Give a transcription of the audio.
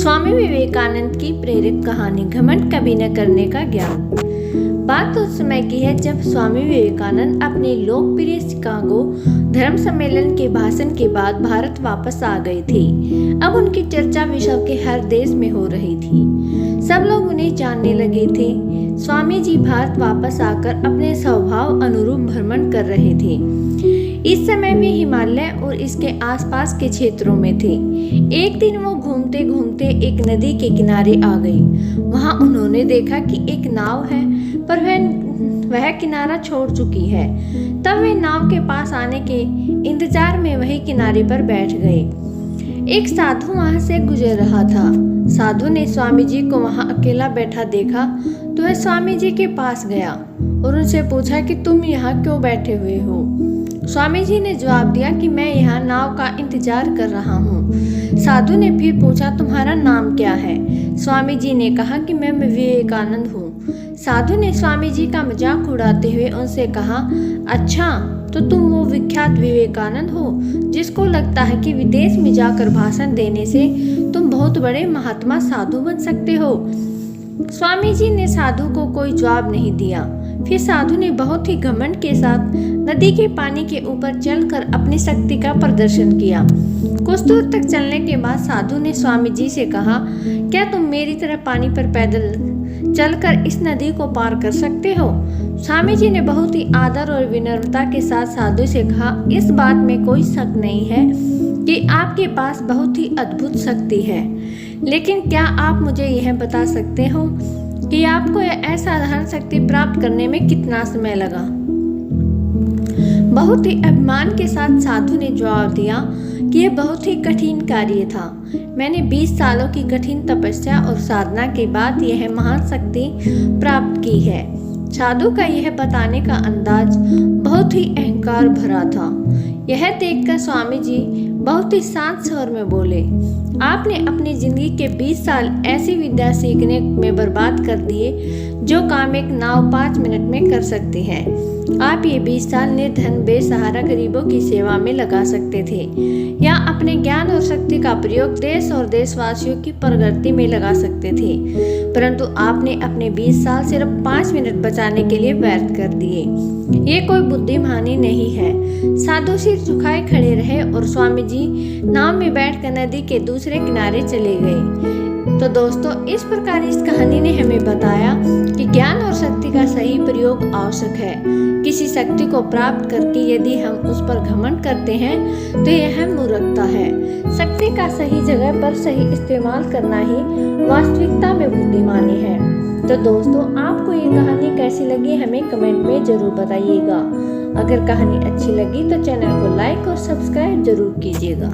स्वामी विवेकानंद की प्रेरक कहानी घमंड कभी न करने का ज्ञान। बात उस समय की है जब स्वामी विवेकानंद अपने लोकप्रिय शिकागो धर्म सम्मेलन के भाषण के बाद भारत वापस आ गए थे। अब उनकी चर्चा विश्व के हर देश में हो रही थी। सब लोग उन्हें जानने लगे थे। स्वामी जी भारत वापस आकर अपने स्वभाव अनुरूप भ्रमण कर रहे थे। इस समय वे हिमालय और इसके आसपास के क्षेत्रों में थे। एक दिन वो घूमते घूमते एक नदी के किनारे आ गए। वहां उन्होंने देखा कि एक नाव है, पर वह किनारा छोड़ चुकी है। तब वे नाव के पास आने के इंतजार में वही किनारे पर बैठ गए। एक साधु वहां से गुजर रहा था। साधु ने स्वामी जी को वहां अकेला बैठा देखा तो वह स्वामी जी के पास गया और उनसे पूछा कि तुम यहाँ क्यों बैठे हुए हो। स्वामी जी ने जवाब दिया कि मैं यहाँ नाव का इंतजार कर रहा हूँ। साधु ने फिर पूछा तुम्हारा नाम क्या है। स्वामी जी ने कहा कि मैं विवेकानंद हूँ। साधु ने स्वामी जी का मजाक उड़ाते हुए उनसे कहा, अच्छा तो तुम वो विख्यात विवेकानंद हो जिसको लगता है कि विदेश में जाकर भाषण देने से तुम बहुत बड़े महात्मा साधु बन सकते हो। स्वामी जी ने साधु को कोई जवाब नहीं दिया। फिर साधु ने बहुत ही घमंड के साथ नदी के पानी के ऊपर चलकर अपनी शक्ति का प्रदर्शन किया। कुछ दूर तक चलने के बाद साधु ने स्वामी जी से कहा, क्या तुम मेरी तरह पानी पर पैदल चलकर इस नदी को पार कर सकते हो। स्वामी जी ने बहुत ही आदर और विनम्रता के साथ साधु से कहा, इस बात में कोई शक नहीं है कि आपके पास बहुत ही अद्भुत शक्ति है, लेकिन क्या आप मुझे यह बता सकते हो कि आपको यह असाधारण शक्ति प्राप्त करने में कितना समय लगा। बहुत ही अभिमान के साथ साधु ने जवाब दिया कि यह बहुत ही कठिन कार्य था। मैंने 20 सालों की कठिन तपस्या और साधना के बाद यह महान शक्ति प्राप्त की है। साधु का यह बताने का अंदाज बहुत ही अहंकार भरा था। यह देखकर स्वामी जी बहुत ही शांत स्वर में बोले, आपने अपनी जिंदगी के 20 साल ऐसी विद्या सीखने में बर्बाद कर दिए जो काम एक नाव 5 मिनट में कर सकती है। आप ये 20 साल निर्धन बेसहारा गरीबों की सेवा में लगा सकते थे या अपने ज्ञान और शक्ति का प्रयोग देश और देशवासियों की प्रगति में लगा सकते थे, परंतु आपने अपने 20 साल सिर्फ 5 मिनट बचाने के लिए व्यर्थ कर दिए। ये कोई बुद्धिमानी नहीं है। साधु सिर झुकाए खड़े रहे और स्वामी जी नाव में बैठकर नदी के दूसरे किनारे चले गए। तो दोस्तों, इस प्रकार इस कहानी ने हमें बताया कि ज्ञान और शक्ति का सही प्रयोग आवश्यक है। किसी शक्ति को प्राप्त करके यदि हम उस पर घमंड करते हैं तो यह मूर्खता है। शक्ति का सही जगह पर सही इस्तेमाल करना ही वास्तविकता में बुद्धिमानी है। तो दोस्तों, आपको ये कहानी कैसी लगी हमें कमेंट में जरूर बताइएगा। अगर कहानी अच्छी लगी तो चैनल को लाइक और सब्सक्राइब जरूर कीजिएगा।